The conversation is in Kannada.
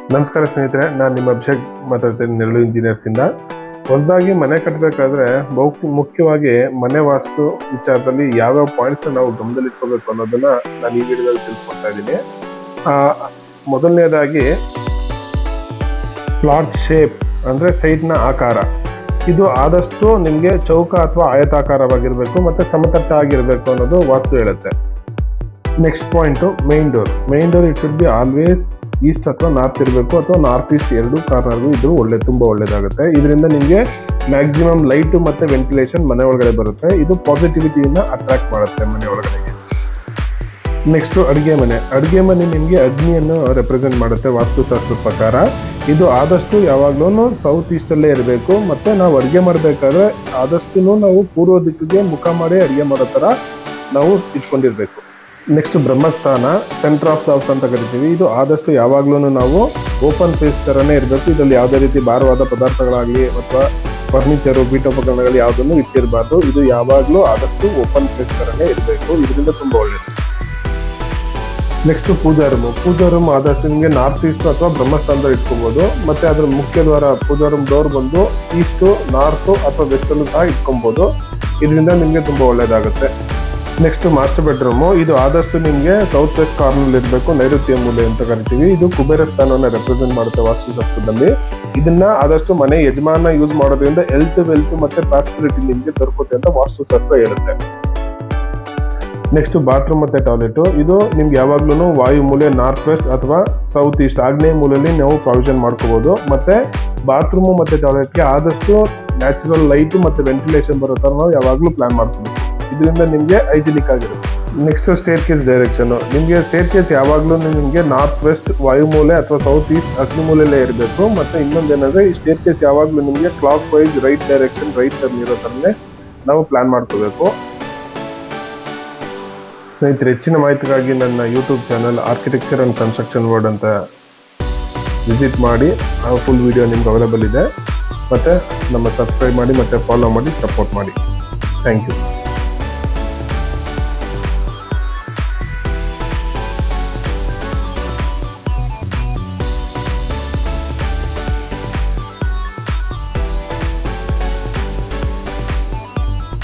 ನಮಸ್ಕಾರ ಸ್ನೇಹಿತರೆ, ನಾನು ನಿಮ್ಮ ಅಭಿಷೇಕ್ ಮಾತಾಡ್ತೇನೆ ನೆರಳು ಇಂಜಿನಿಯರ್ಸಿಂದ. ಹೊಸದಾಗಿ ಮನೆ ಕಟ್ಟಬೇಕಾದ್ರೆ ಮುಖ್ಯವಾಗಿ ಮನೆ ವಾಸ್ತು ವಿಚಾರದಲ್ಲಿ ಯಾವ್ಯಾವ ಪಾಯಿಂಟ್ಸ್ನ ನಾವು ಗಮನದಲ್ಲಿಟ್ಕೋಬೇಕು ಅನ್ನೋದನ್ನ ನಾನು ಈ ವಿಡಿಯೋದಲ್ಲಿ ತಿಳಿಸ್ಕೊಡ್ತಾ ಇದ್ದೀನಿ. ಮೊದಲನೇದಾಗಿ ಪ್ಲಾಟ್ ಶೇಪ್ ಅಂದರೆ ಸೈಟ್ನ ಆಕಾರ. ಇದು ಆದಷ್ಟು ನಿಮಗೆ ಚೌಕ ಅಥವಾ ಆಯತಾಕಾರವಾಗಿರಬೇಕು ಮತ್ತು ಸಮತಟ್ಟಾಗಿರಬೇಕು ಅನ್ನೋದು ವಾಸ್ತು ಹೇಳುತ್ತೆ. Next point main door it should be always East ಅಥವಾ ನಾರ್ತ್ ಇರಬೇಕು, ಅಥವಾ ನಾರ್ತ್ ಈಸ್ಟ್ ಎರಡು ಕಾರ್ನರ್ಗೂ ಇದು ತುಂಬ ಒಳ್ಳೇದಾಗುತ್ತೆ. ಇದರಿಂದ ನಿಮಗೆ ಮ್ಯಾಕ್ಸಿಮಮ್ ಲೈಟು ಮತ್ತು ವೆಂಟಿಲೇಷನ್ ಮನೆ ಒಳಗಡೆ ಬರುತ್ತೆ. ಇದು ಪಾಸಿಟಿವಿಟಿಯಿಂದ ಅಟ್ರಾಕ್ಟ್ ಮಾಡುತ್ತೆ ಮನೆ ಒಳಗಡೆಗೆ. ನೆಕ್ಸ್ಟು ಅಡುಗೆ ಮನೆ ನಿಮಗೆ ಅಗ್ನಿಯನ್ನು ರೆಪ್ರೆಸೆಂಟ್ ಮಾಡುತ್ತೆ ವಾಸ್ತುಶಾಸ್ತ್ರದ ಪ್ರಕಾರ. ಇದು ಆದಷ್ಟು ಯಾವಾಗಲೂ ಸೌತ್ ಈಸ್ಟಲ್ಲೇ ಇರಬೇಕು, ಮತ್ತು ನಾವು ಅಡುಗೆ ಮಾಡಬೇಕಾದ್ರೆ ಆದಷ್ಟು ನಾವು ಪೂರ್ವ ದಿಕ್ಕಿಗೆ ಮುಖ ಮಾಡಿ ಅಡುಗೆ ಮಾಡೋ ಥರ ನಾವು ಇಟ್ಕೊಂಡಿರಬೇಕು. Next Brahmasthana, centre of the house ಅಂತ ಕರಿತೀವಿ. ಇದು ಆದಷ್ಟು ಯಾವಾಗ್ಲೂ ನಾವು ಓಪನ್ ಫೇಸ್ ಥರನೇ ಇರಬೇಕು. ಇದರಲ್ಲಿ ಯಾವುದೇ ರೀತಿ ಭಾರವಾದ ಪದಾರ್ಥಗಳಾಗಲಿ ಅಥವಾ ಫರ್ನಿಚರು, ಪೀಠೋಪಕರಣಗಳು ಯಾವುದನ್ನು ಇಟ್ಟಿರಬಾರ್ದು. ಇದು ಯಾವಾಗಲೂ ಆದಷ್ಟು ಓಪನ್ ಫೇಸ್ ಥರನೇ ಇರಬೇಕು. ಇದರಿಂದ ತುಂಬ ಒಳ್ಳೆಯದು. ನೆಕ್ಸ್ಟ್ ಪೂಜಾ ರೂಮ್ ಆದಷ್ಟು ನಿಮಗೆ ನಾರ್ತ್ ಈಸ್ಟ್ ಅಥವಾ ಬ್ರಹ್ಮಸ್ಥಾನದಲ್ಲಿ ಇಟ್ಕೊಬೋದು. ಮತ್ತು ಅದರ ಮುಖ್ಯ ದ್ವಾರ ಪೂಜಾ ರೂಮ್ ಡೋರ್ ಬಂದು ಈಸ್ಟು, ನಾರ್ತು ಅಥವಾ ವೆಸ್ಟಲ್ಲೂ ಸಹ ಇಟ್ಕೊಬೋದು. ಇದರಿಂದ ನಿಮಗೆ ತುಂಬ ಒಳ್ಳೆಯದಾಗುತ್ತೆ. Next master bedroom. ಇದು ಆದಷ್ಟು ನಿಮಗೆ ಸೌತ್ ವೆಸ್ಟ್ ಕಾರ್ನರ್ ಇರಬೇಕು, ನೈಋತ್ಯ ಮೂಲೆ ಅಂತ ಕರಿತೀವಿ. ಇದು ಕುಬೇರ ಸ್ಥಾನವನ್ನು ರೆಪ್ರೆಸೆಂಟ್ ಮಾಡುತ್ತೆ ವಾಸ್ತುಶಾಸ್ತ್ರದಲ್ಲಿ. ಇದನ್ನ ಆದಷ್ಟು ಮನೆ ಯಜಮಾನ ಯೂಸ್ ಮಾಡೋದ್ರಿಂದ ವೆಲ್ತ್ ಮತ್ತೆ ಪ್ರಾಸ್ಪರಿಟಿ ನಿಮಗೆ ದೊರಕುತ್ತೆ ಅಂತ ವಾಸ್ತುಶಾಸ್ತ್ರ ಹೇಳುತ್ತೆ. ನೆಕ್ಸ್ಟ್ ಬಾತ್ರೂಮ್ ಮತ್ತೆ ಟಾಯ್ಲೆಟು. ಇದು ನಿಮ್ಗೆ ಯಾವಾಗ್ಲೂ ವಾಯು ಮೂಲೆ ನಾರ್ತ್ ವೆಸ್ಟ್ ಅಥವಾ ಸೌತ್ ಈಸ್ಟ್ ಆಗ್ನೇಯ ಮೂಲೆಯಲ್ಲಿ ನಾವು ಪ್ರಾವಿಷನ್ ಮಾಡ್ಕೋಬಹುದು. ಮತ್ತೆ ಬಾತ್ರೂಮು ಮತ್ತೆ ಟಾಯ್ಲೆಟ್ಗೆ ಆದಷ್ಟು ನ್ಯಾಚುರಲ್ ಲೈಟು ಮತ್ತೆ ವೆಂಟಿಲೇಷನ್ ಬರೋ ಥರ ನಾವು ಯಾವಾಗಲೂ ಪ್ಲಾನ್ ಮಾಡ್ಕೋಬೇಕು. ಇದರಿಂದ ನಿಮಗೆ ಹೈಜಿನಿಕ್ ಆಗಿರುತ್ತೆ. Next stair case direction. ನಿಮಗೆ ಸ್ಟೇರ್ ಕೇಸ್ ಯಾವಾಗಲೂ ನಿಮಗೆ ನಾರ್ತ್ ವೆಸ್ಟ್ ವಾಯುಮೂಲೆ ಅಥವಾ ಸೌತ್ ಈಸ್ಟ್ ಅಗ್ನಿ ಮೂಲೆಯಲ್ಲೇ ಇರಬೇಕು. ಮತ್ತು ಇನ್ನೊಂದೇನಂದರೆ ಈ ಸ್ಟೇರ್ ಕೇಸ್ ಯಾವಾಗಲೂ ನಿಮಗೆ clockwise right direction, right turn ಇರೋ ಥರನೇ ನಾವು ಪ್ಲಾನ್ ಮಾಡ್ಕೋಬೇಕು. ಸ್ನೇಹಿತರೆ, ಹೆಚ್ಚಿನ ಮಾಹಿತಿಗಾಗಿ ನನ್ನ YouTube channel architecture and construction world ಅಂತ ವಿಸಿಟ್ ಮಾಡಿ. ಆ ಫುಲ್ ವಿಡಿಯೋ ನಿಮ್ಗೆ ಅವೈಲೇಬಲ್ ಇದೆ. ಮತ್ತು ನಮ್ಮ ಸಬ್ಸ್ಕ್ರೈಬ್ ಮಾಡಿ ಮತ್ತು ಫಾಲೋ ಮಾಡಿ ಸಪೋರ್ಟ್ ಮಾಡಿ. Thank you.